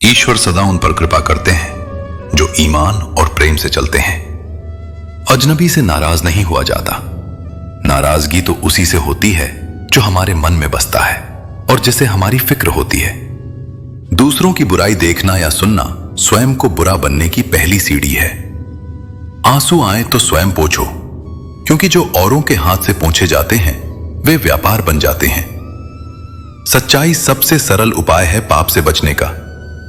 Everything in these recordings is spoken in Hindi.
ईश्वर सदा उन पर कृपा करते हैं जो ईमान और प्रेम से चलते हैं। अजनबी से नाराज नहीं हुआ जाता। नाराजगी तो उसी से होती है जो हमारे मन में बसता है और जिसे हमारी फिक्र होती है। दूसरों की बुराई देखना या सुनना स्वयं को बुरा बनने की पहली सीढ़ी है। आंसू आए तो स्वयं पोंछो, क्योंकि जो औरों के हाथ से पोंछे जाते हैं वे व्यापार बन जाते हैं। सच्चाई सबसे सरल उपाय है पाप से बचने का,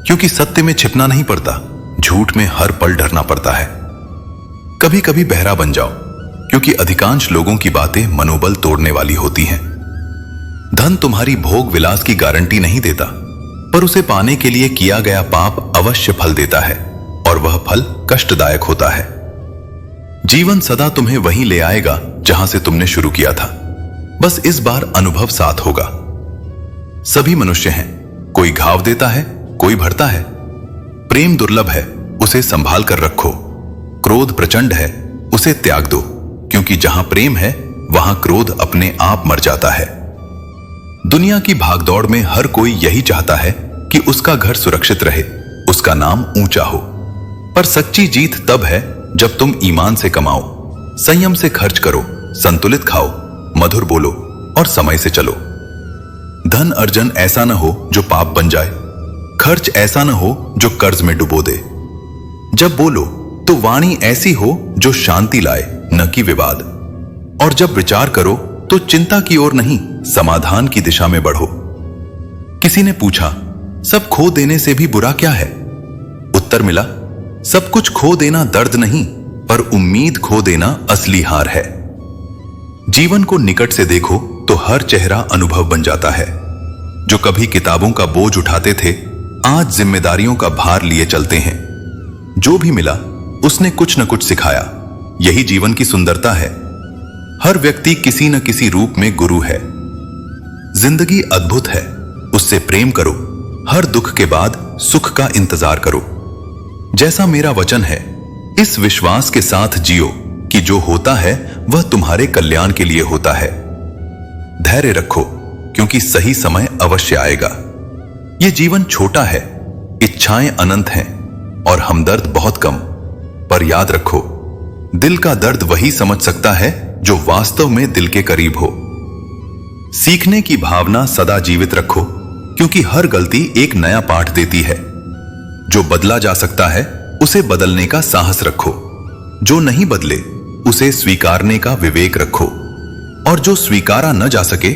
क्योंकि सत्य में छिपना नहीं पड़ता, झूठ में हर पल डरना पड़ता है। कभी कभी बहरा बन जाओ, क्योंकि अधिकांश लोगों की बातें मनोबल तोड़ने वाली होती हैं। धन तुम्हारी भोग विलास की गारंटी नहीं देता, पर उसे पाने के लिए किया गया पाप अवश्य फल देता है, और वह फल कष्टदायक होता है। जीवन सदा तुम्हें वहीं ले आएगा जहां से तुमने शुरू किया था, बस इस बार अनुभव साथ होगा। सभी मनुष्य हैं, कोई घाव देता है, कोई भरता है। प्रेम दुर्लभ है, उसे संभाल कर रखो। क्रोध प्रचंड है, उसे त्याग दो, क्योंकि जहां प्रेम है वहां क्रोध अपने आप मर जाता है। दुनिया की भागदौड़ में हर कोई यही चाहता है कि उसका घर सुरक्षित रहे, उसका नाम ऊंचा हो। पर सच्ची जीत तब है जब तुम ईमान से कमाओ, संयम से खर्च करो, संतुलित खाओ, मधुर बोलो और समय से चलो। धन अर्जन ऐसा न हो जो पाप बन जाए, खर्च ऐसा न हो जो कर्ज में डुबो दे। जब बोलो तो वाणी ऐसी हो जो शांति लाए, न कि विवाद। और जब विचार करो तो चिंता की ओर नहीं, समाधान की दिशा में बढ़ो। किसी ने पूछा, सब खो देने से भी बुरा क्या है? उत्तर मिला, सब कुछ खो देना दर्द नहीं, पर उम्मीद खो देना असली हार है। जीवन को निकट से देखो तो हर चेहरा अनुभव बन जाता है। जो कभी किताबों का बोझ उठाते थे, आज जिम्मेदारियों का भार लिए चलते हैं। जो भी मिला उसने कुछ न कुछ सिखाया। यही जीवन की सुंदरता है। हर व्यक्ति किसी न किसी रूप में गुरु है। जिंदगी अद्भुत है, उससे प्रेम करो। हर दुख के बाद सुख का इंतजार करो। जैसा मेरा वचन है, इस विश्वास के साथ जियो कि जो होता है वह तुम्हारे कल्याण के लिए होता है। धैर्य रखो, क्योंकि सही समय अवश्य आएगा। यह जीवन छोटा है, इच्छाएं अनंत हैं और हमदर्द बहुत कम। पर याद रखो, दिल का दर्द वही समझ सकता है जो वास्तव में दिल के करीब हो। सीखने की भावना सदा जीवित रखो, क्योंकि हर गलती एक नया पाठ देती है। जो बदला जा सकता है उसे बदलने का साहस रखो। जो नहीं बदले उसे स्वीकारने का विवेक रखो, और जो स्वीकारा न जा सके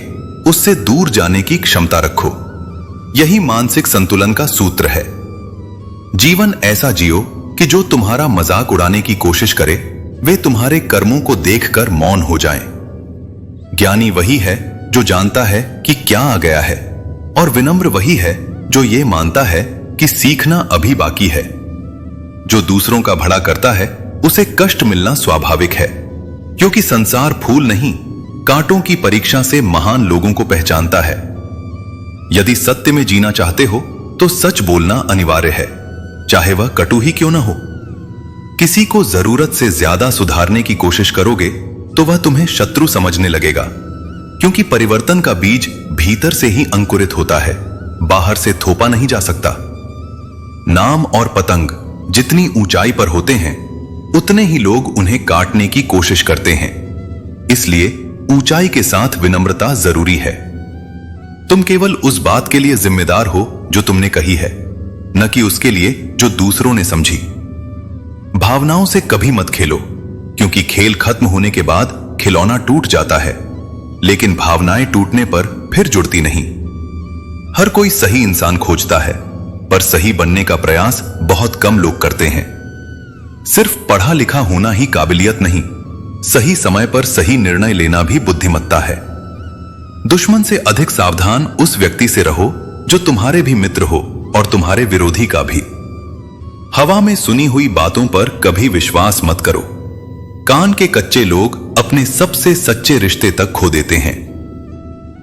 उससे दूर जाने की क्षमता रखो। यही मानसिक संतुलन का सूत्र है। जीवन ऐसा जियो कि जो तुम्हारा मजाक उड़ाने की कोशिश करे वे तुम्हारे कर्मों को देखकर मौन हो जाएं। ज्ञानी वही है जो जानता है कि क्या आ गया है, और विनम्र वही है जो ये मानता है कि सीखना अभी बाकी है। जो दूसरों का भला करता है उसे कष्ट मिलना स्वाभाविक है, क्योंकि संसार फूल नहीं, कांटों की परीक्षा से महान लोगों को पहचानता है। यदि सत्य में जीना चाहते हो तो सच बोलना अनिवार्य है, चाहे वह कटु ही क्यों न हो। किसी को जरूरत से ज्यादा सुधारने की कोशिश करोगे तो वह तुम्हें शत्रु समझने लगेगा, क्योंकि परिवर्तन का बीज भीतर से ही अंकुरित होता है, बाहर से थोपा नहीं जा सकता। नाम और पतंग जितनी ऊंचाई पर होते हैं उतने ही लोग उन्हें काटने की कोशिश करते हैं। इसलिए ऊंचाई के साथ विनम्रता जरूरी है। तुम केवल उस बात के लिए जिम्मेदार हो जो तुमने कही है, न कि उसके लिए जो दूसरों ने समझी। भावनाओं से कभी मत खेलो, क्योंकि खेल खत्म होने के बाद खिलौना टूट जाता है, लेकिन भावनाएं टूटने पर फिर जुड़ती नहीं। हर कोई सही इंसान खोजता है, पर सही बनने का प्रयास बहुत कम लोग करते हैं। सिर्फ पढ़ा लिखा होना ही काबिलियत नहीं, सही समय पर सही निर्णय लेना भी बुद्धिमत्ता है। दुश्मन से अधिक सावधान उस व्यक्ति से रहो जो तुम्हारे भी मित्र हो और तुम्हारे विरोधी का भी। हवा में सुनी हुई बातों पर कभी विश्वास मत करो। कान के कच्चे लोग अपने सबसे सच्चे रिश्ते तक खो देते हैं।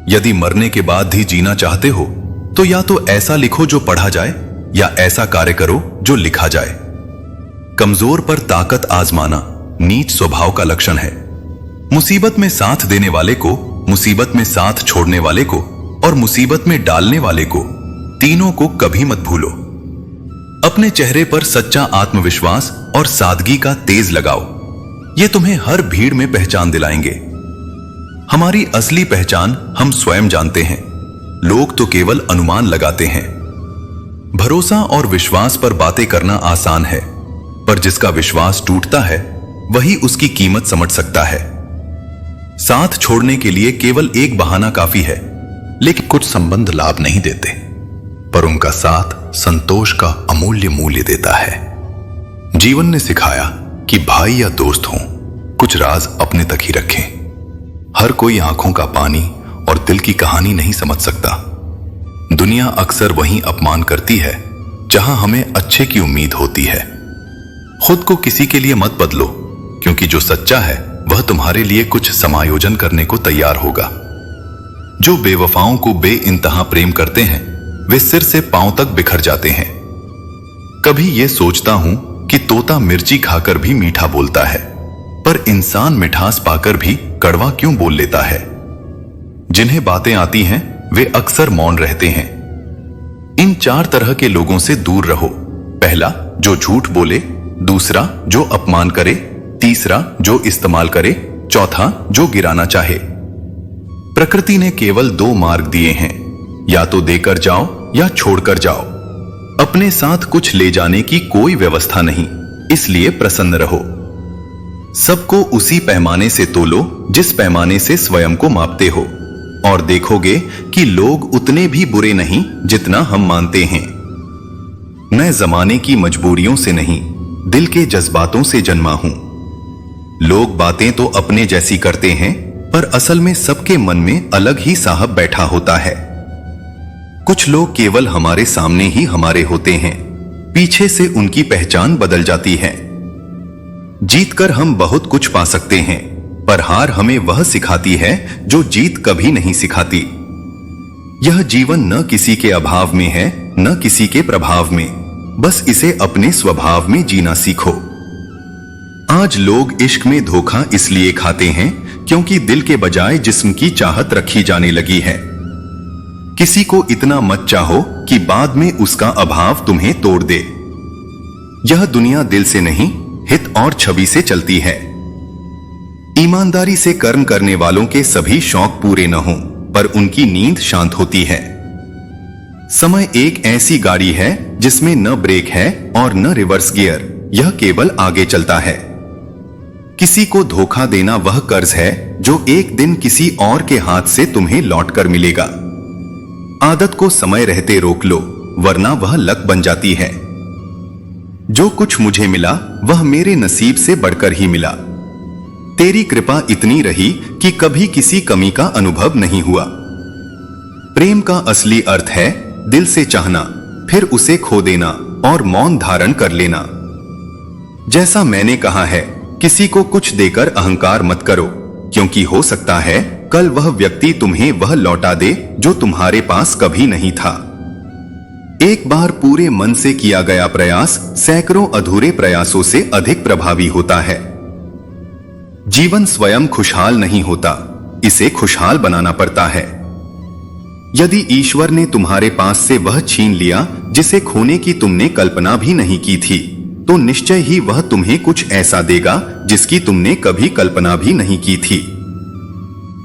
यदि मरने के बाद भी जीना चाहते हो तो या तो ऐसा लिखो जो पढ़ा जाए, या ऐसा कार्य करो जो लिखा जाए। कमजोर पर ताकत आजमाना नीच स्वभाव का लक्षण है। मुसीबत में साथ देने वाले को, मुसीबत में साथ छोड़ने वाले को और मुसीबत में डालने वाले को, तीनों को कभी मत भूलो। अपने चेहरे पर सच्चा आत्मविश्वास और सादगी का तेज लगाओ। ये तुम्हें हर भीड़ में पहचान दिलाएंगे। हमारी असली पहचान हम स्वयं जानते हैं, लोग तो केवल अनुमान लगाते हैं। भरोसा और विश्वास पर बातें करना आसान है, पर जिसका विश्वास टूटता है वही उसकी कीमत समझ सकता है। साथ छोड़ने के लिए केवल एक बहाना काफी है, लेकिन कुछ संबंध लाभ नहीं देते, पर उनका साथ संतोष का अमूल्य मूल्य देता है। जीवन ने सिखाया कि भाई या दोस्त हों, कुछ राज अपने तक ही रखें। हर कोई आंखों का पानी और दिल की कहानी नहीं समझ सकता। दुनिया अक्सर वहीं अपमान करती है जहां हमें अच्छे की उम्मीद होती है। खुद को किसी के लिए मत बदलो, क्योंकि जो सच्चा है वह तुम्हारे लिए कुछ समायोजन करने को तैयार होगा। जो बेवफाओं को बेइंतहा प्रेम करते हैं वे सिर से पांव तक बिखर जाते हैं। कभी ये सोचता हूं कि तोता मिर्ची खाकर भी मीठा बोलता है, पर इंसान मिठास पाकर भी कड़वा क्यों बोल लेता है। जिन्हें बातें आती हैं वे अक्सर मौन रहते हैं। इन 4 तरह के लोगों से दूर रहो। पहला, जो झूठ बोले। दूसरा, जो अपमान करे। तीसरा, जो इस्तेमाल करे। चौथा, जो गिराना चाहे। प्रकृति ने केवल 2 मार्ग दिए हैं, या तो देकर जाओ या छोड़कर जाओ। अपने साथ कुछ ले जाने की कोई व्यवस्था नहीं, इसलिए प्रसन्न रहो। सबको उसी पैमाने से तोलो जिस पैमाने से स्वयं को मापते हो, और देखोगे कि लोग उतने भी बुरे नहीं जितना हम मानते हैं। मैं जमाने की मजबूरियों से नहीं, दिल के जज्बातों से जन्मा हूं। लोग बातें तो अपने जैसी करते हैं, पर असल में सबके मन में अलग ही साहब बैठा होता है। कुछ लोग केवल हमारे सामने ही हमारे होते हैं, पीछे से उनकी पहचान बदल जाती है। जीतकर हम बहुत कुछ पा सकते हैं, पर हार हमें वह सिखाती है जो जीत कभी नहीं सिखाती। यह जीवन न किसी के अभाव में है, न किसी के प्रभाव में, बस इसे अपने स्वभाव में जीना सीखो। आज लोग इश्क में धोखा इसलिए खाते हैं क्योंकि दिल के बजाय जिस्म की चाहत रखी जाने लगी है। किसी को इतना मत चाहो कि बाद में उसका अभाव तुम्हें तोड़ दे। यह दुनिया दिल से नहीं, हित और छवि से चलती है। ईमानदारी से कर्म करने वालों के सभी शौक पूरे न हों, पर उनकी नींद शांत होती है। समय एक ऐसी गाड़ी है जिसमें न ब्रेक है और न रिवर्स गियर, यह केवल आगे चलता है। किसी को धोखा देना वह कर्ज है जो एक दिन किसी और के हाथ से तुम्हें लौटकर मिलेगा। आदत को समय रहते रोक लो, वरना वह लत बन जाती है। जो कुछ मुझे मिला वह मेरे नसीब से बढ़कर ही मिला। तेरी कृपा इतनी रही कि कभी किसी कमी का अनुभव नहीं हुआ। प्रेम का असली अर्थ है दिल से चाहना, फिर उसे खो देना और मौन धारण कर लेना। जैसा मैंने कहा है, किसी को कुछ देकर अहंकार मत करो, क्योंकि हो सकता है कल वह व्यक्ति तुम्हें वह लौटा दे जो तुम्हारे पास कभी नहीं था। एक बार पूरे मन से किया गया प्रयास सैकड़ों अधूरे प्रयासों से अधिक प्रभावी होता है। जीवन स्वयं खुशहाल नहीं होता, इसे खुशहाल बनाना पड़ता है। यदि ईश्वर ने तुम्हारे पास से वह छीन लिया जिसे खोने की तुमने कल्पना भी नहीं की थी, तो निश्चय ही वह तुम्हें कुछ ऐसा देगा जिसकी तुमने कभी कल्पना भी नहीं की थी।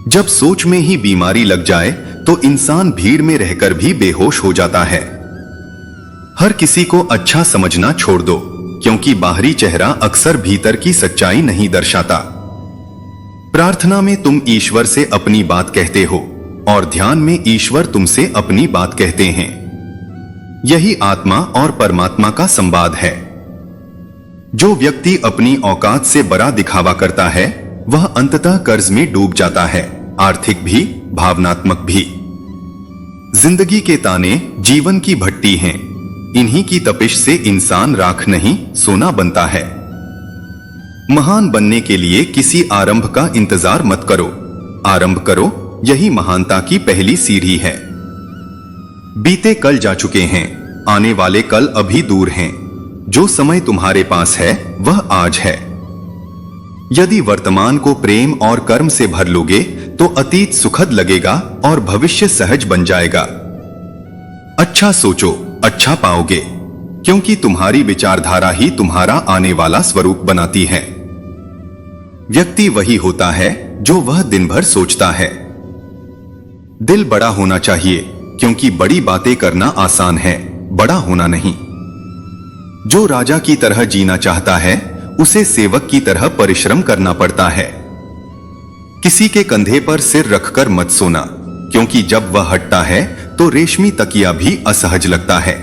जब सोच में ही बीमारी लग जाए तो इंसान भीड़ में रहकर भी बेहोश हो जाता है। हर किसी को अच्छा समझना छोड़ दो, क्योंकि बाहरी चेहरा अक्सर भीतर की सच्चाई नहीं दर्शाता। प्रार्थना में तुम ईश्वर से अपनी बात कहते हो और ध्यान में ईश्वर तुमसे अपनी बात कहते हैं। यही आत्मा और परमात्मा का संवाद है। जो व्यक्ति अपनी औकात से बड़ा दिखावा करता है वह अंततः कर्ज में डूब जाता है, आर्थिक भी भावनात्मक भी। जिंदगी के ताने जीवन की भट्टी हैं, इन्हीं की तपिश से इंसान राख नहीं सोना बनता है। महान बनने के लिए किसी आरंभ का इंतजार मत करो, आरंभ करो, यही महानता की पहली सीढ़ी है। बीते कल जा चुके हैं, आने वाले कल अभी दूर हैं। जो समय तुम्हारे पास है वह आज है। यदि वर्तमान को प्रेम और कर्म से भर लोगे तो अतीत सुखद लगेगा और भविष्य सहज बन जाएगा। अच्छा सोचो, अच्छा पाओगे। क्योंकि तुम्हारी विचारधारा ही तुम्हारा आने वाला स्वरूप बनाती है। व्यक्ति वही होता है जो वह दिन भर सोचता है। दिल बड़ा होना चाहिए, क्योंकि बड़ी बातें करना आसान है, बड़ा होना नहीं। जो राजा की तरह जीना चाहता है उसे सेवक की तरह परिश्रम करना पड़ता है। किसी के कंधे पर सिर रखकर मत सोना, क्योंकि जब वह हटता है तो रेशमी तकिया भी असहज लगता है।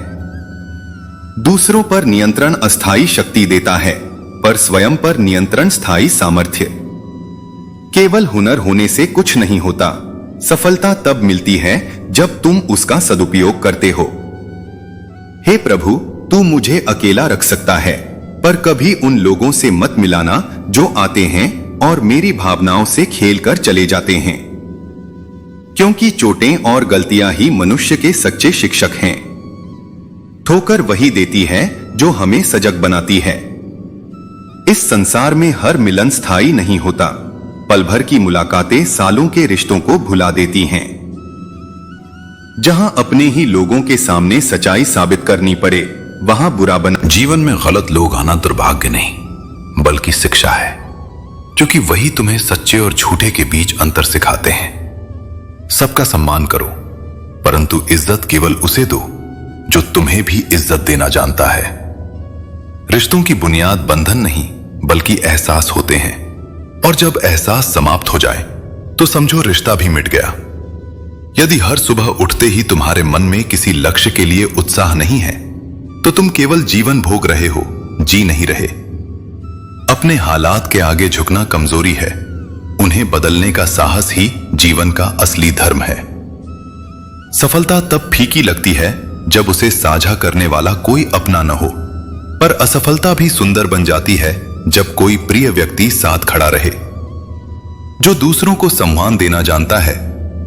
दूसरों पर नियंत्रण अस्थायी शक्ति देता है, पर स्वयं पर नियंत्रण स्थायी सामर्थ्य। केवल हुनर होने से कुछ नहीं होता। सफलता तब मिलती है जब तुम उसका सदुपयोग करते हो। हे प्रभु, तू मुझे अकेला रख सकता है, पर कभी उन लोगों से मत मिलाना जो आते हैं और मेरी भावनाओं से खेलकर चले जाते हैं, क्योंकि चोटें और गलतियां ही मनुष्य के सच्चे शिक्षक हैं। ठोकर वही देती है जो हमें सजग बनाती है। इस संसार में हर मिलन स्थायी नहीं होता। पल भर की मुलाकातें सालों के रिश्तों को भुला देती हैं। जहां अपने ही लोगों के सामने सच्चाई साबित करनी पड़े, वहां बुरा बना। जीवन में गलत लोग आना दुर्भाग्य नहीं, बल्कि शिक्षा है, क्योंकि वही तुम्हें सच्चे और झूठे के बीच अंतर सिखाते हैं। सबका सम्मान करो, परंतु इज्जत केवल उसे दो जो तुम्हें भी इज्जत देना जानता है। रिश्तों की बुनियाद बंधन नहीं, बल्कि एहसास होते हैं, और जब एहसास समाप्त हो जाए तो समझो रिश्ता भी मिट गया। यदि हर सुबह उठते ही तुम्हारे मन में किसी लक्ष्य के लिए उत्साह नहीं है, तो तुम केवल जीवन भोग रहे हो, जी नहीं रहे। अपने हालात के आगे झुकना कमजोरी है, उन्हें बदलने का साहस ही जीवन का असली धर्म है। सफलता तब फीकी लगती है जब उसे साझा करने वाला कोई अपना न हो, पर असफलता भी सुंदर बन जाती है जब कोई प्रिय व्यक्ति साथ खड़ा रहे। जो दूसरों को सम्मान देना जानता है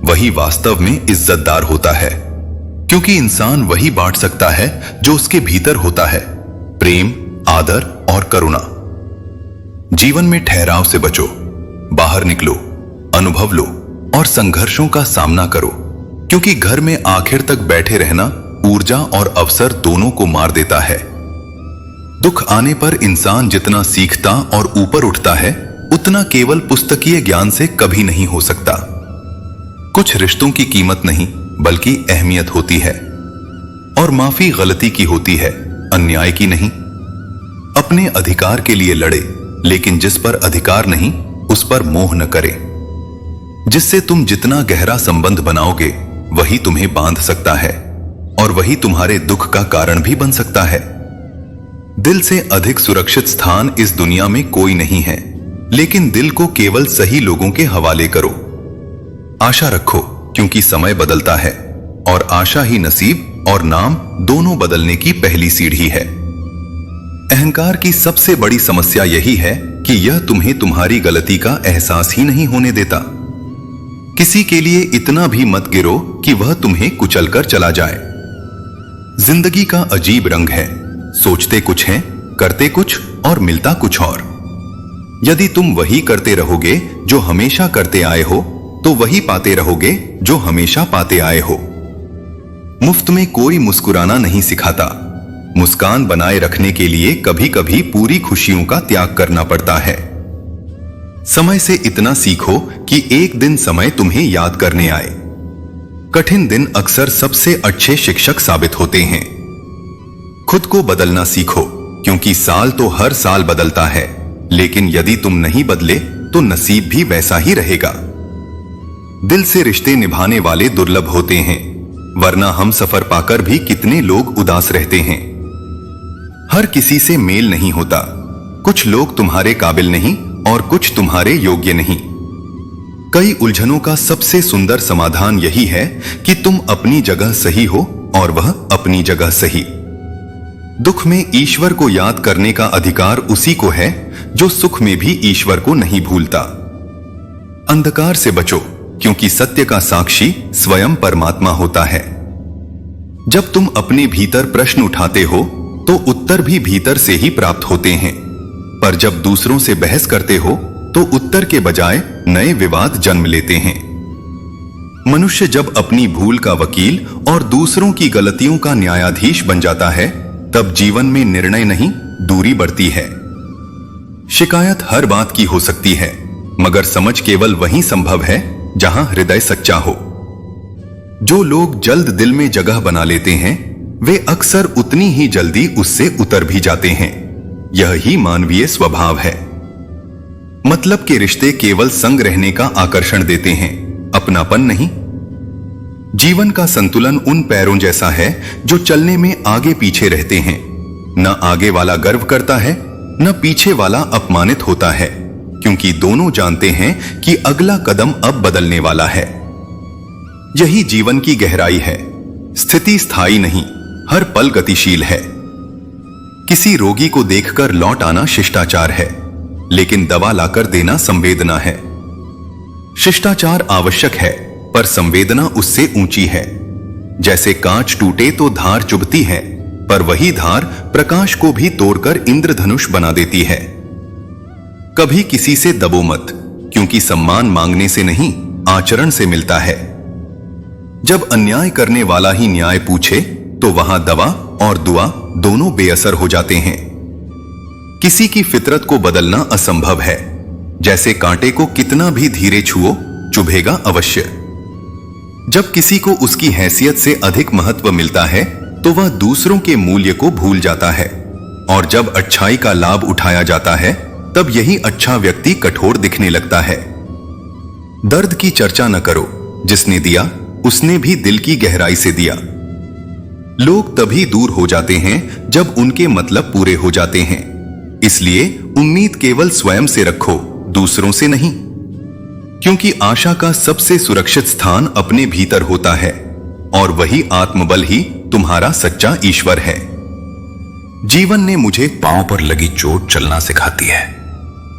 वही वास्तव में इज्जतदार होता है, क्योंकि इंसान वही बांट सकता है जो उसके भीतर होता है, प्रेम, आदर और करुणा। जीवन में ठहराव से बचो, बाहर निकलो, अनुभव लो और संघर्षों का सामना करो, क्योंकि घर में आखिर तक बैठे रहना ऊर्जा और अवसर दोनों को मार देता है। दुख आने पर इंसान जितना सीखता और ऊपर उठता है, उतना केवल पुस्तकीय ज्ञान से कभी नहीं हो सकता। कुछ रिश्तों की कीमत नहीं, बल्कि अहमियत होती है, और माफी गलती की होती है, अन्याय की नहीं। अपने अधिकार के लिए लड़े, लेकिन जिस पर अधिकार नहीं उस पर मोह न करे। जिससे तुम जितना गहरा संबंध बनाओगे वही तुम्हें बांध सकता है, और वही तुम्हारे दुख का कारण भी बन सकता है। दिल से अधिक सुरक्षित स्थान इस दुनिया में कोई नहीं है, लेकिन दिल को केवल सही लोगों के हवाले करो। आशा रखो, क्योंकि समय बदलता है, और आशा ही नसीब और नाम दोनों बदलने की पहली सीढ़ी है। अहंकार की सबसे बड़ी समस्या यही है कि यह तुम्हें तुम्हारी गलती का एहसास ही नहीं होने देता। किसी के लिए इतना भी मत गिरो कि वह तुम्हें कुचलकर चला जाए। जिंदगी का अजीब रंग है, सोचते कुछ हैं, करते कुछ और मिलता कुछ और। यदि तुम वही करते रहोगे जो हमेशा करते आए हो, तो वही पाते रहोगे जो हमेशा पाते आए हो। मुफ्त में कोई मुस्कुराना नहीं सिखाता। मुस्कान बनाए रखने के लिए कभी कभी पूरी खुशियों का त्याग करना पड़ता है। समय से इतना सीखो कि एक दिन समय तुम्हें याद करने आए। कठिन दिन अक्सर सबसे अच्छे शिक्षक साबित होते हैं। खुद को बदलना सीखो, क्योंकि साल तो हर साल बदलता है, लेकिन यदि तुम नहीं बदले तो नसीब भी वैसा ही रहेगा। दिल से रिश्ते निभाने वाले दुर्लभ होते हैं, वरना हम सफर पाकर भी कितने लोग उदास रहते हैं। हर किसी से मेल नहीं होता। कुछ लोग तुम्हारे काबिल नहीं और कुछ तुम्हारे योग्य नहीं। कई उलझनों का सबसे सुंदर समाधान यही है कि तुम अपनी जगह सही हो और वह अपनी जगह सही। दुख में ईश्वर को याद करने का अधिकार उसी को है जो सुख में भी ईश्वर को नहीं भूलता। अंधकार से बचो, क्योंकि सत्य का साक्षी स्वयं परमात्मा होता है। जब तुम अपने भीतर प्रश्न उठाते हो तो उत्तर भी भीतर से ही प्राप्त होते हैं, पर जब दूसरों से बहस करते हो तो उत्तर के बजाय नए विवाद जन्म लेते हैं। मनुष्य जब अपनी भूल का वकील और दूसरों की गलतियों का न्यायाधीश बन जाता है, तब जीवन में निर्णय नहीं, दूरी बढ़ती है। शिकायत हर बात की हो सकती है, मगर समझ केवल वहीं संभव है जहां हृदय सच्चा हो। जो लोग जल्द दिल में जगह बना लेते हैं, वे अक्सर उतनी ही जल्दी उससे उतर भी जाते हैं। यह ही मानवीय स्वभाव है। मतलब के रिश्ते केवल संग रहने का आकर्षण देते हैं, अपनापन नहीं। जीवन का संतुलन उन पैरों जैसा है जो चलने में आगे पीछे रहते हैं। न आगे वाला गर्व करता है, न पीछे वाला अपमानित होता है, क्योंकि दोनों जानते हैं कि अगला कदम अब बदलने वाला है। यही जीवन की गहराई है। स्थिति स्थायी नहीं, हर पल गतिशील है। किसी रोगी को देखकर लौट आना शिष्टाचार है, लेकिन दवा लाकर देना संवेदना है। शिष्टाचार आवश्यक है, पर संवेदना उससे ऊंची है। जैसे कांच टूटे तो धार चुभती है, पर वही धार प्रकाश को भी तोड़कर इंद्रधनुष बना देती है। कभी किसी से दबो मत, क्योंकि सम्मान मांगने से नहीं, आचरण से मिलता है। जब अन्याय करने वाला ही न्याय पूछे, तो वहां दवा और दुआ दोनों बेअसर हो जाते हैं। किसी की फितरत को बदलना असंभव है। जैसे कांटे को कितना भी धीरे छुओ, चुभेगा अवश्य। जब किसी को उसकी हैसियत से अधिक महत्व मिलता है, तो वह दूसरों के मूल्य को भूल जाता है। और जब अच्छाई का लाभ उठाया जाता है, तब यही अच्छा व्यक्ति कठोर दिखने लगता है। दर्द की चर्चा न करो, जिसने दिया उसने भी दिल की गहराई से दिया। लोग तभी दूर हो जाते हैं जब उनके मतलब पूरे हो जाते हैं। इसलिए उम्मीद केवल स्वयं से रखो, दूसरों से नहीं, क्योंकि आशा का सबसे सुरक्षित स्थान अपने भीतर होता है, और वही आत्मबल ही तुम्हारा सच्चा ईश्वर है। जीवन ने मुझे पांव पर लगी चोट चलना सिखाती है,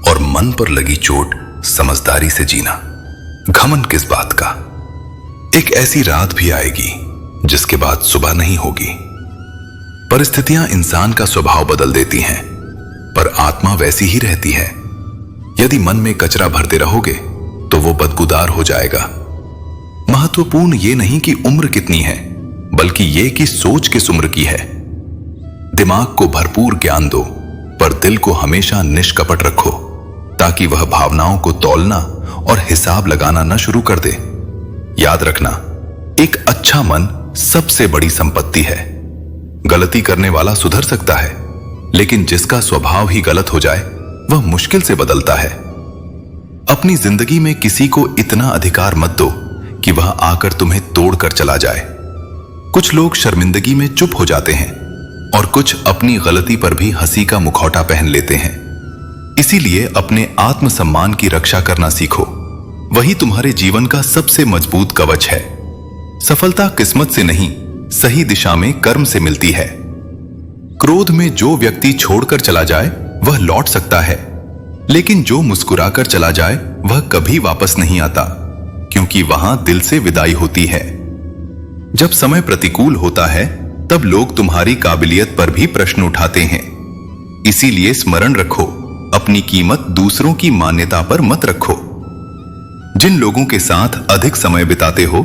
और मन पर लगी चोट समझदारी से जीना। घमंड किस बात का? एक ऐसी रात भी आएगी जिसके बाद सुबह नहीं होगी। परिस्थितियां इंसान का स्वभाव बदल देती हैं, पर आत्मा वैसी ही रहती है। यदि मन में कचरा भरते रहोगे तो वो बदबूदार हो जाएगा। महत्वपूर्ण ये नहीं कि उम्र कितनी है, बल्कि ये कि सोच किस उम्र की है। दिमाग को भरपूर ज्ञान दो, पर दिल को हमेशा निष्कपट रखो, ताकि वह भावनाओं को तौलना और हिसाब लगाना न शुरू कर दे। याद रखना, एक अच्छा मन सबसे बड़ी संपत्ति है। गलती करने वाला सुधर सकता है, लेकिन जिसका स्वभाव ही गलत हो जाए, वह मुश्किल से बदलता है। अपनी जिंदगी में किसी को इतना अधिकार मत दो कि वह आकर तुम्हें तोड़कर चला जाए। कुछ लोग शर्मिंदगी में चुप हो जाते हैं, और कुछ अपनी गलती पर भी हंसी का मुखौटा पहन लेते हैं। इसीलिए अपने आत्मसम्मान की रक्षा करना सीखो। वही तुम्हारे जीवन का सबसे मजबूत कवच है। सफलता किस्मत से नहीं, सही दिशा में कर्म से मिलती है। क्रोध में जो व्यक्ति छोड़कर चला जाए वह लौट सकता है, लेकिन जो मुस्कुराकर चला जाए वह कभी वापस नहीं आता, क्योंकि वहां दिल से विदाई होती है। जब समय प्रतिकूल होता है, तब लोग तुम्हारी काबिलियत पर भी प्रश्न उठाते हैं। इसीलिए स्मरण रखो, अपनी कीमत दूसरों की मान्यता पर मत रखो। जिन लोगों के साथ अधिक समय बिताते हो,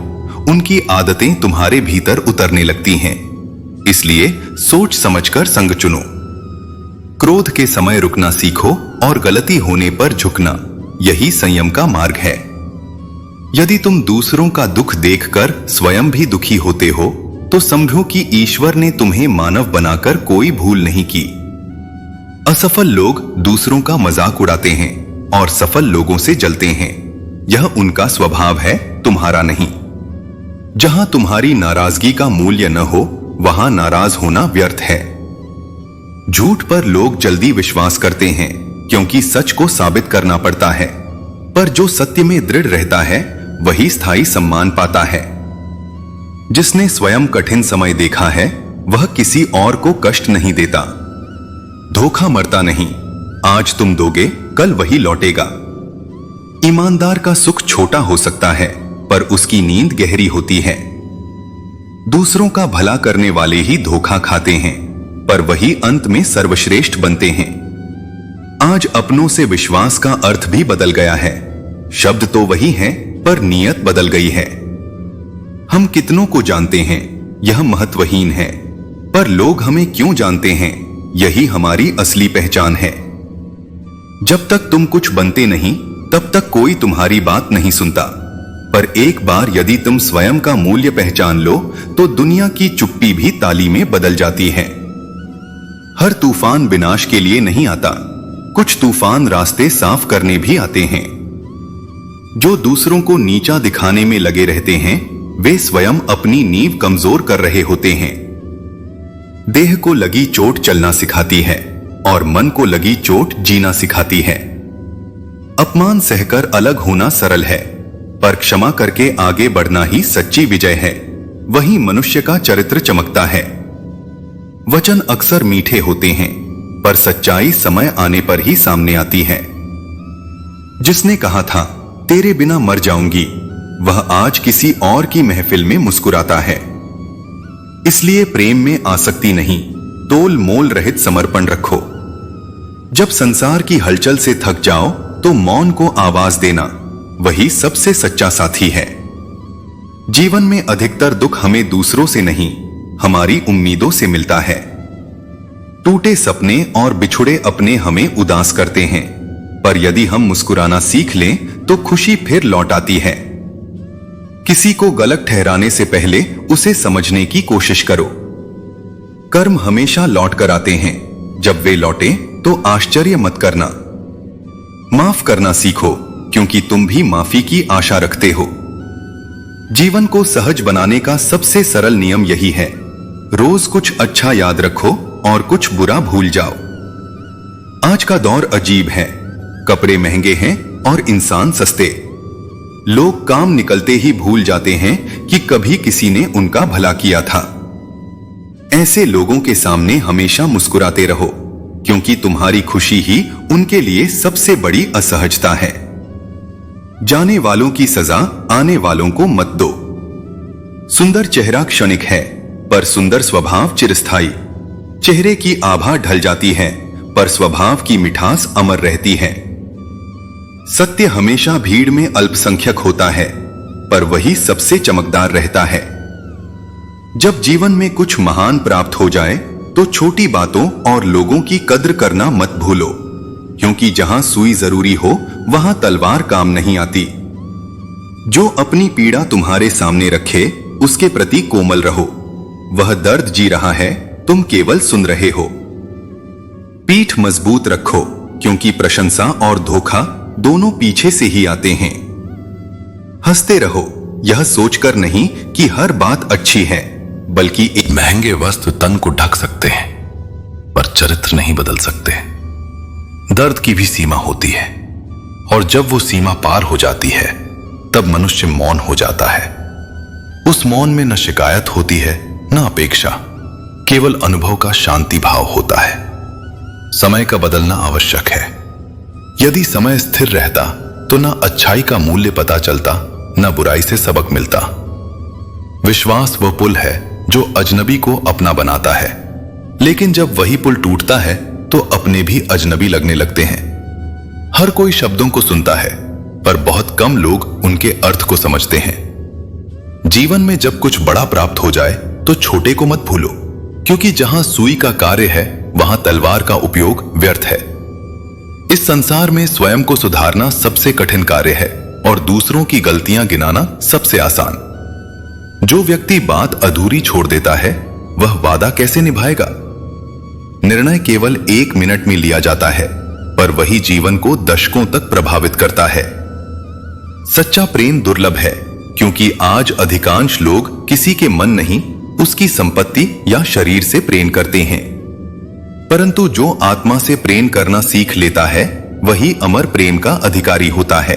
उनकी आदतें तुम्हारे भीतर उतरने लगती हैं। इसलिए सोच समझकर संग चुनो। क्रोध के समय रुकना सीखो और गलती होने पर झुकना, यही संयम का मार्ग है। यदि तुम दूसरों का दुख देखकर स्वयं भी दुखी होते हो, तो समझो कि ईश्वर ने तुम्हें मानव बनाकर कोई भूल नहीं की। असफल लोग दूसरों का मजाक उड़ाते हैं और सफल लोगों से जलते हैं। यह उनका स्वभाव है, तुम्हारा नहीं। जहां तुम्हारी नाराजगी का मूल्य न हो, वहां नाराज होना व्यर्थ है। झूठ पर लोग जल्दी विश्वास करते हैं, क्योंकि सच को साबित करना पड़ता है। पर जो सत्य में दृढ़ रहता है, वही स्थायी सम्मान पाता है। जिसने स्वयं कठिन समय देखा है, वह किसी और को कष्ट नहीं देता। धोखा मरता नहीं, आज तुम दोगे, कल वही लौटेगा। ईमानदार का सुख छोटा हो सकता है, पर उसकी नींद गहरी होती है। दूसरों का भला करने वाले ही धोखा खाते हैं, पर वही अंत में सर्वश्रेष्ठ बनते हैं। आज अपनों से विश्वास का अर्थ भी बदल गया है। शब्द तो वही हैं, पर नीयत बदल गई है। हम कितनों को जानते हैं, यह महत्वहीन है। पर लोग हमें क्यों जानते हैं, यही हमारी असली पहचान है। जब तक तुम कुछ बनते नहीं तब तक कोई तुम्हारी बात नहीं सुनता, पर एक बार यदि तुम स्वयं का मूल्य पहचान लो तो दुनिया की चुप्पी भी ताली में बदल जाती है। हर तूफान विनाश के लिए नहीं आता, कुछ तूफान रास्ते साफ करने भी आते हैं। जो दूसरों को नीचा दिखाने में लगे रहते हैं वे स्वयं अपनी नींव कमजोर कर रहे होते हैं। देह को लगी चोट चलना सिखाती है और मन को लगी चोट जीना सिखाती है। अपमान सहकर अलग होना सरल है, पर क्षमा करके आगे बढ़ना ही सच्ची विजय है। वही मनुष्य का चरित्र चमकता है। वचन अक्सर मीठे होते हैं, पर सच्चाई समय आने पर ही सामने आती है। जिसने कहा था तेरे बिना मर जाऊंगी, वह आज किसी और की महफिल में मुस्कुराता है। इसलिए प्रेम में आसक्ति नहीं, तोल मोल रहित समर्पण रखो। जब संसार की हलचल से थक जाओ तो मौन को आवाज देना, वही सबसे सच्चा साथी है। जीवन में अधिकतर दुख हमें दूसरों से नहीं, हमारी उम्मीदों से मिलता है। टूटे सपने और बिछुड़े अपने हमें उदास करते हैं, पर यदि हम मुस्कुराना सीख लें तो खुशी फिर लौट आती है। किसी को गलत ठहराने से पहले उसे समझने की कोशिश करो। कर्म हमेशा लौट कर आते हैं, जब वे लौटे तो आश्चर्य मत करना। माफ करना सीखो, क्योंकि तुम भी माफी की आशा रखते हो। जीवन को सहज बनाने का सबसे सरल नियम यही है, रोज कुछ अच्छा याद रखो और कुछ बुरा भूल जाओ। आज का दौर अजीब है, कपड़े महंगे हैं और इंसान सस्ते। लोग काम निकलते ही भूल जाते हैं कि कभी किसी ने उनका भला किया था। ऐसे लोगों के सामने हमेशा मुस्कुराते रहो, क्योंकि तुम्हारी खुशी ही उनके लिए सबसे बड़ी असहजता है। जाने वालों की सजा आने वालों को मत दो। सुंदर चेहरा क्षणिक है, पर सुंदर स्वभाव चिरस्थायी। चेहरे की आभा ढल जाती है, पर स्वभाव की मिठास अमर रहती है। सत्य हमेशा भीड़ में अल्पसंख्यक होता है, पर वही सबसे चमकदार रहता है। जब जीवन में कुछ महान प्राप्त हो जाए तो छोटी बातों और लोगों की कद्र करना मत भूलो, क्योंकि जहां सुई जरूरी हो वहां तलवार काम नहीं आती। जो अपनी पीड़ा तुम्हारे सामने रखे उसके प्रति कोमल रहो। वह दर्द जी रहा है, तुम केवल सुन रहे हो। पीठ मजबूत रखो, क्योंकि प्रशंसा और धोखा दोनों पीछे से ही आते हैं। हंसते रहो, यह सोचकर नहीं कि हर बात अच्छी है, बल्कि एक महंगे वस्त्र तन को ढक सकते हैं, पर चरित्र नहीं बदल सकते। दर्द की भी सीमा होती है, और जब वो सीमा पार हो जाती है तब मनुष्य मौन हो जाता है। उस मौन में न शिकायत होती है न अपेक्षा, केवल अनुभव का शांति भाव होता है। समय का बदलना आवश्यक है। यदि समय स्थिर रहता तो न अच्छाई का मूल्य पता चलता, न बुराई से सबक मिलता। विश्वास वो पुल है जो अजनबी को अपना बनाता है, लेकिन जब वही पुल टूटता है तो अपने भी अजनबी लगने लगते हैं। हर कोई शब्दों को सुनता है, पर बहुत कम लोग उनके अर्थ को समझते हैं। जीवन में जब कुछ बड़ा प्राप्त हो जाए तो छोटे को मत भूलो, क्योंकि जहां सुई का कार्य है वहां तलवार का उपयोग व्यर्थ है। इस संसार में स्वयं को सुधारना सबसे कठिन कार्य है और दूसरों की गलतियां गिनाना सबसे आसान। जो व्यक्ति बात अधूरी छोड़ देता है वह वादा कैसे निभाएगा? निर्णय केवल 1 मिनट में लिया जाता है, पर वही जीवन को दशकों तक प्रभावित करता है। सच्चा प्रेम दुर्लभ है, क्योंकि आज अधिकांश लोग किसी के मन नहीं, उसकी संपत्ति या शरीर से प्रेम करते हैं। परंतु जो आत्मा से प्रेम करना सीख लेता है वही अमर प्रेम का अधिकारी होता है।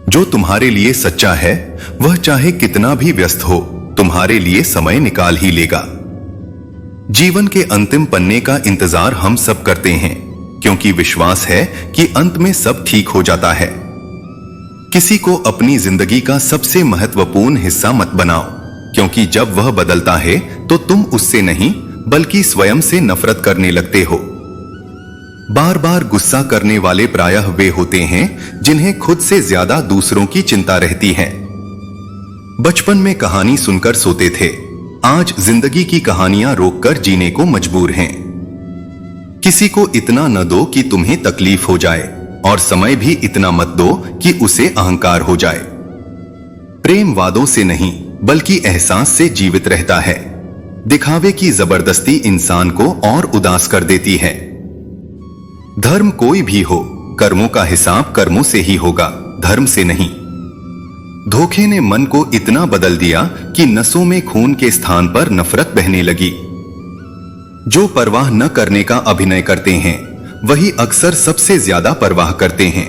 जो तुम्हारे लिए सच्चा है वह चाहे कितना भी व्यस्त हो तुम्हारे लिए समय निकाल ही लेगा। जीवन के अंतिम पन्ने का इंतजार हम सब करते हैं, क्योंकि विश्वास है कि अंत में सब ठीक हो जाता है। किसी को अपनी जिंदगी का सबसे महत्वपूर्ण हिस्सा मत बनाओ, क्योंकि जब वह बदलता है तो तुम उससे नहीं बल्कि स्वयं से नफरत करने लगते हो। बार बार गुस्सा करने वाले प्रायः वे होते हैं जिन्हें खुद से ज्यादा दूसरों की चिंता रहती है। बचपन में कहानी सुनकर सोते थे, आज जिंदगी की कहानियां रोककर जीने को मजबूर हैं। किसी को इतना न दो कि तुम्हें तकलीफ हो जाए, और समय भी इतना मत दो कि उसे अहंकार हो जाए। प्रेम वादों से नहीं बल्कि एहसास से जीवित रहता है। दिखावे की जबरदस्ती इंसान को और उदास कर देती है। धर्म कोई भी हो, कर्मों का हिसाब कर्मों से ही होगा, धर्म से नहीं। धोखे ने मन को इतना बदल दिया कि नसों में खून के स्थान पर नफरत बहने लगी। जो परवाह न करने का अभिनय करते हैं वही अक्सर सबसे ज्यादा परवाह करते हैं।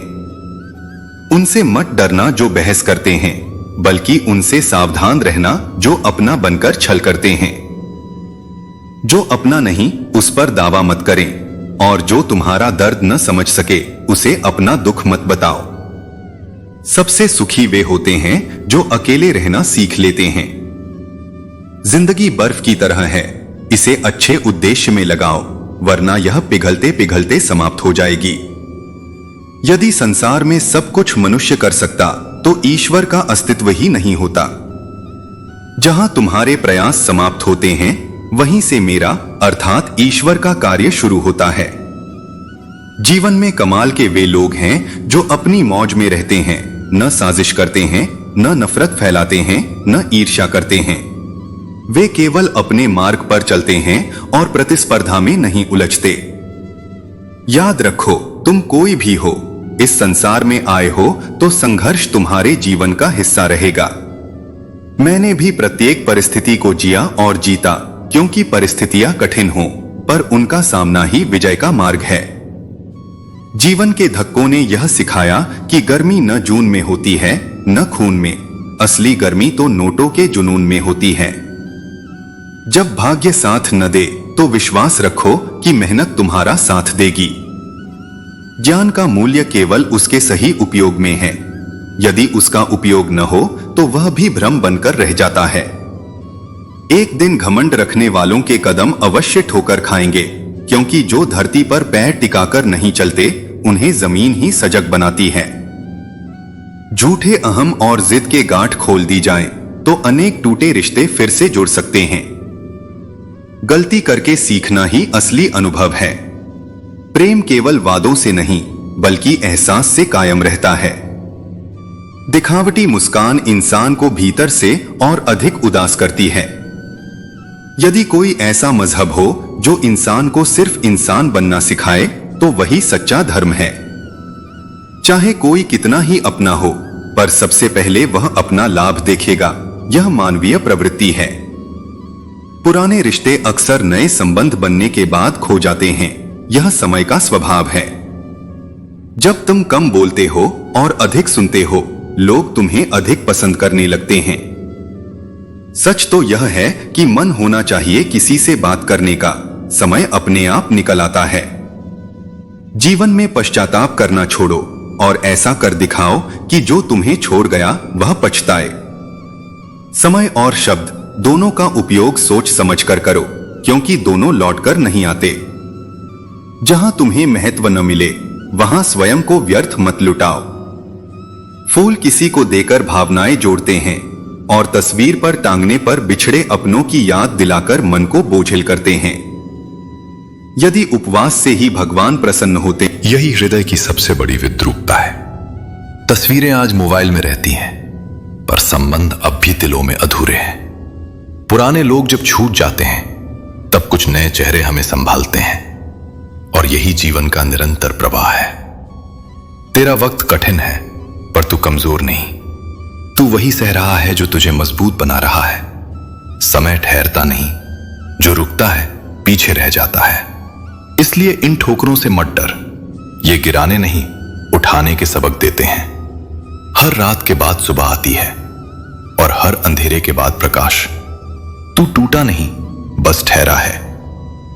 उनसे मत डरना जो बहस करते हैं, बल्कि उनसे सावधान रहना जो अपना बनकर छल करते हैं। जो अपना नहीं उस पर दावा मत करें, और जो तुम्हारा दर्द न समझ सके उसे अपना दुख मत बताओ। सबसे सुखी वे होते हैं जो अकेले रहना सीख लेते हैं। जिंदगी बर्फ की तरह है, इसे अच्छे उद्देश्य में लगाओ, वरना यह पिघलते पिघलते समाप्त हो जाएगी। यदि संसार में सब कुछ मनुष्य कर सकता तो ईश्वर का अस्तित्व ही नहीं होता। जहां तुम्हारे प्रयास समाप्त होते हैं वहीं से मेरा अर्थात ईश्वर का कार्य शुरू होता है। जीवन में कमाल के वे लोग हैं जो अपनी मौज में रहते हैं, न साजिश करते हैं, न नफरत फैलाते हैं, न ईर्ष्या करते हैं। वे केवल अपने मार्ग पर चलते हैं और प्रतिस्पर्धा में नहीं उलझते। याद रखो, तुम कोई भी हो, इस संसार में आए हो तो संघर्ष तुम्हारे जीवन का हिस्सा रहेगा। मैंने भी प्रत्येक परिस्थिति को जिया और जीता, क्योंकि परिस्थितियां कठिन हों, पर उनका सामना ही विजय का मार्ग है। जीवन के धक्कों ने यह सिखाया कि गर्मी न जून में होती है न खून में, असली गर्मी तो नोटों के जुनून में होती है। जब भाग्य साथ न दे तो विश्वास रखो कि मेहनत तुम्हारा साथ देगी। ज्ञान का मूल्य केवल उसके सही उपयोग में है। यदि उसका उपयोग न हो तो वह भी भ्रम बनकर रह जाता है। एक दिन घमंड रखने वालों के कदम अवश्य ठोकर खाएंगे, क्योंकि जो धरती पर पैर टिकाकर नहीं चलते उन्हें जमीन ही सजग बनाती है। झूठे अहम और जिद के गांठ खोल दी जाएं, तो अनेक टूटे रिश्ते फिर से जुड़ सकते हैं। गलती करके सीखना ही असली अनुभव है। प्रेम केवल वादों से नहीं बल्कि एहसास से कायम रहता है। दिखावटी मुस्कान इंसान को भीतर से और अधिक उदास करती है। यदि कोई ऐसा मजहब हो जो इंसान को सिर्फ इंसान बनना सिखाए तो वही सच्चा धर्म है। चाहे कोई कितना ही अपना हो, पर सबसे पहले वह अपना लाभ देखेगा, यह मानवीय प्रवृत्ति है। पुराने रिश्ते अक्सर नए संबंध बनने के बाद खो जाते हैं, यह समय का स्वभाव है। जब तुम कम बोलते हो और अधिक सुनते हो, लोग तुम्हें अधिक पसंद करने लगते हैं। सच तो यह है कि मन होना चाहिए किसी से बात करने का, समय अपने आप निकल आता है। जीवन में पश्चाताप करना छोड़ो और ऐसा कर दिखाओ कि जो तुम्हें छोड़ गया वह पछताए। समय और शब्द दोनों का उपयोग सोच समझकर करो, क्योंकि दोनों लौटकर नहीं आते। जहां तुम्हें महत्व न मिले वहां स्वयं को व्यर्थ मत लुटाओ। फूल किसी को देकर भावनाएं जोड़ते हैं, और तस्वीर पर टांगने पर बिछड़े अपनों की याद दिलाकर मन को बोझिल करते हैं। यदि उपवास से ही भगवान प्रसन्न होते, यही हृदय की सबसे बड़ी विद्रूपता है। तस्वीरें आज मोबाइल में रहती हैं, पर संबंध अब भी दिलों में अधूरे हैं। पुराने लोग जब छूट जाते हैं तब कुछ नए चेहरे हमें संभालते हैं, और यही जीवन का निरंतर प्रवाह है। तेरा वक्त कठिन है, पर तू कमजोर नहीं। तू वही सह रहा है जो तुझे मजबूत बना रहा है। समय ठहरता नहीं, जो रुकता है पीछे रह जाता है। इसलिए इन ठोकरों से मत डर, ये गिराने नहीं उठाने के सबक देते हैं। हर रात के बाद सुबह आती है, और हर अंधेरे के बाद प्रकाश। तू टूटा नहीं, बस ठहरा है,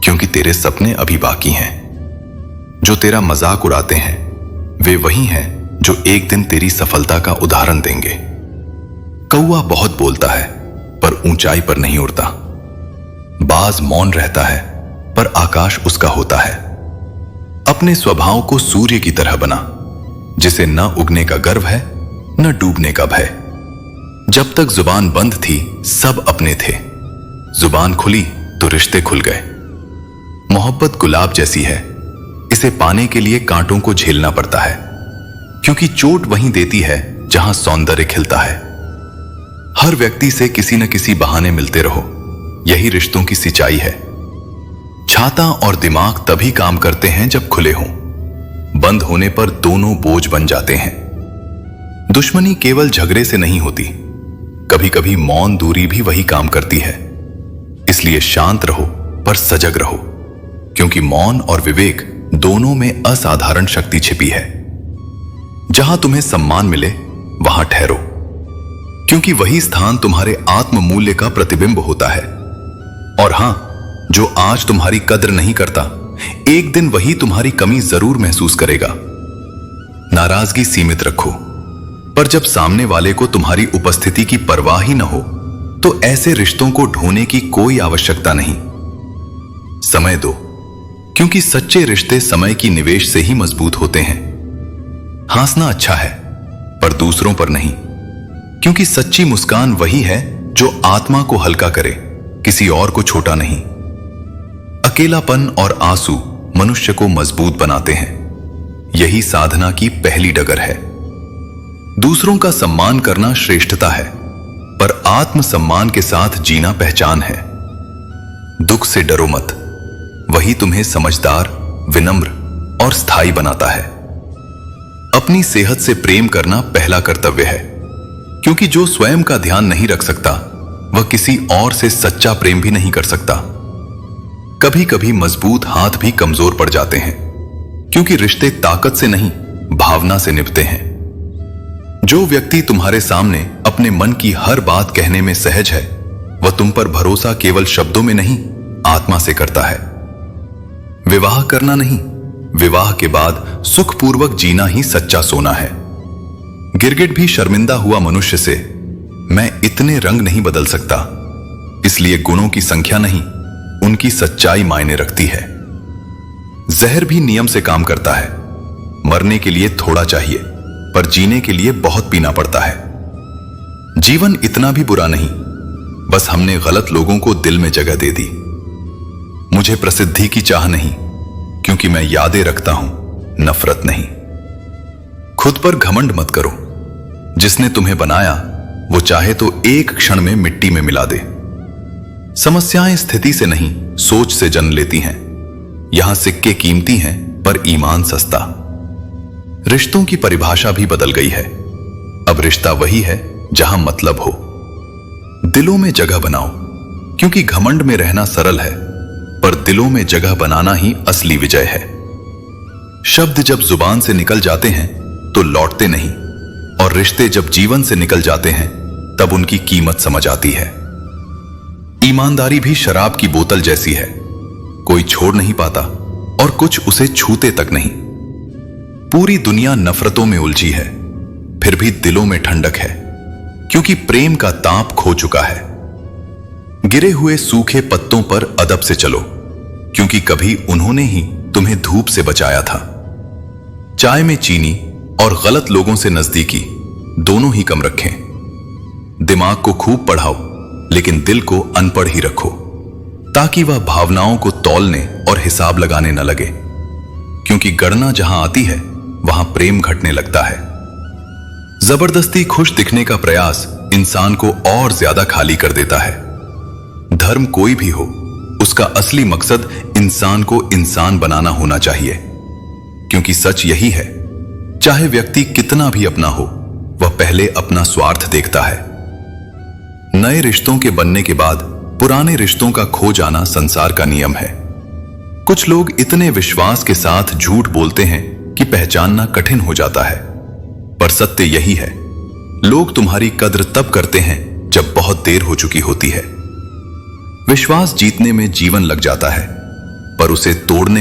क्योंकि तेरे सपने अभी बाकी हैं। जो तेरा मजाक उड़ाते हैं वे वही हैं जो एक दिन तेरी सफलता का उदाहरण देंगे। कौवा बहुत बोलता है पर ऊंचाई पर नहीं उड़ता। बाज मौन रहता है पर आकाश उसका होता है। अपने स्वभाव को सूर्य की तरह बना, जिसे न उगने का गर्व है न डूबने का भय। जब तक जुबान बंद थी सब अपने थे, जुबान खुली तो रिश्ते खुल गए। मोहब्बत गुलाब जैसी है, इसे पाने के लिए कांटों को झेलना पड़ता है, क्योंकि चोट वहीं देती है जहां सौंदर्य खिलता है। हर व्यक्ति से किसी न किसी बहाने मिलते रहो, यही रिश्तों की सिंचाई है। छाता और दिमाग तभी काम करते हैं जब खुले हों, बंद होने पर दोनों बोझ बन जाते हैं। दुश्मनी केवल झगड़े से नहीं होती, कभी कभी मौन दूरी भी वही काम करती है। इसलिए शांत रहो पर सजग रहो, क्योंकि मौन और विवेक दोनों में असाधारण शक्ति छिपी है। जहां तुम्हें सम्मान मिले वहां ठहरो, क्योंकि वही स्थान तुम्हारे आत्म मूल्य का प्रतिबिंब होता है। और हां, जो आज तुम्हारी कद्र नहीं करता, एक दिन वही तुम्हारी कमी जरूर महसूस करेगा। नाराजगी सीमित रखो, पर जब सामने वाले को तुम्हारी उपस्थिति की परवाह ही न हो, तो ऐसे रिश्तों को ढोने की कोई आवश्यकता नहीं। समय दो, क्योंकि सच्चे रिश्ते समय की निवेश से ही मजबूत होते हैं। हंसना अच्छा है, पर दूसरों पर नहीं, क्योंकि सच्ची मुस्कान वही है जो आत्मा को हल्का करे, किसी और को छोटा नहीं। अकेलापन और आंसू मनुष्य को मजबूत बनाते हैं, यही साधना की पहली डगर है। दूसरों का सम्मान करना श्रेष्ठता है, पर आत्मसम्मान के साथ जीना पहचान है। दुख से डरो मत, वही तुम्हें समझदार, विनम्र और स्थायी बनाता है। अपनी सेहत से प्रेम करना पहला कर्तव्य है, क्योंकि जो स्वयं का ध्यान नहीं रख सकता, वह किसी और से सच्चा प्रेम भी नहीं कर सकता। कभी कभी मजबूत हाथ भी कमजोर पड़ जाते हैं, क्योंकि रिश्ते ताकत से नहीं, भावना से निभते हैं। जो व्यक्ति तुम्हारे सामने अपने मन की हर बात कहने में सहज है, वह तुम पर भरोसा केवल शब्दों में नहीं, आत्मा से करता है। विवाह करना नहीं, विवाह के बाद सुखपूर्वक जीना ही सच्चा सोना है। गिरगिट भी शर्मिंदा हुआ मनुष्य से, मैं इतने रंग नहीं बदल सकता। इसलिए गुणों की संख्या नहीं, उनकी सच्चाई मायने रखती है। जहर भी नियम से काम करता है। मरने के लिए थोड़ा चाहिए, पर जीने के लिए बहुत पीना पड़ता है। जीवन इतना भी बुरा नहीं, बस हमने गलत लोगों को दिल में जगह दे दी। मुझे प्रसिद्धि की चाह नहीं, क्योंकि मैं यादें रखता हूं, नफरत नहीं। खुद पर घमंड मत करो, जिसने तुम्हें बनाया वो चाहे तो एक क्षण में मिट्टी में मिला दे। समस्याएं स्थिति से नहीं, सोच से जन्म लेती हैं। यहां सिक्के कीमती हैं, पर ईमान सस्ता। रिश्तों की परिभाषा भी बदल गई है। अब रिश्ता वही है जहां मतलब हो। दिलों में जगह बनाओ, क्योंकि घमंड में रहना सरल है, पर दिलों में जगह बनाना ही असली विजय है। शब्द जब जुबान से निकल जाते हैं तो लौटते नहीं, और रिश्ते जब जीवन से निकल जाते हैं तब उनकी कीमत समझ आती है। ईमानदारी भी शराब की बोतल जैसी है, कोई छोड़ नहीं पाता और कुछ उसे छूते तक नहीं। पूरी दुनिया नफरतों में उलझी है, फिर भी दिलों में ठंडक है, क्योंकि प्रेम का ताप खो चुका है। गिरे हुए सूखे पत्तों पर अदब से चलो, क्योंकि कभी उन्होंने ही तुम्हें धूप से बचाया था। चाय में चीनी और गलत लोगों से नजदीकी दोनों ही कम रखें। दिमाग को खूब पढ़ाओ, लेकिन दिल को अनपढ़ ही रखो, ताकि वह भावनाओं को तौलने और हिसाब लगाने न लगे, क्योंकि गणना जहां आती है वहां प्रेम घटने लगता है। जबरदस्ती खुश दिखने का प्रयास इंसान को और ज्यादा खाली कर देता है। धर्म कोई भी हो, उसका असली मकसद इंसान को इंसान बनाना होना चाहिए, क्योंकि सच यही है, चाहे व्यक्ति कितना भी अपना हो, वह पहले अपना स्वार्थ देखता है। नए रिश्तों के बनने के बाद पुराने रिश्तों का खो जाना संसार का नियम है। कुछ लोग इतने विश्वास के साथ झूठ बोलते हैं कि पहचानना कठिन हो जाता है, पर सत्य यही है, लोग तुम्हारी कद्र तब करते हैं जब बहुत देर हो चुकी होती है। विश्वास जीतने में जीवन लग जाता है, पर उसे तोड़ने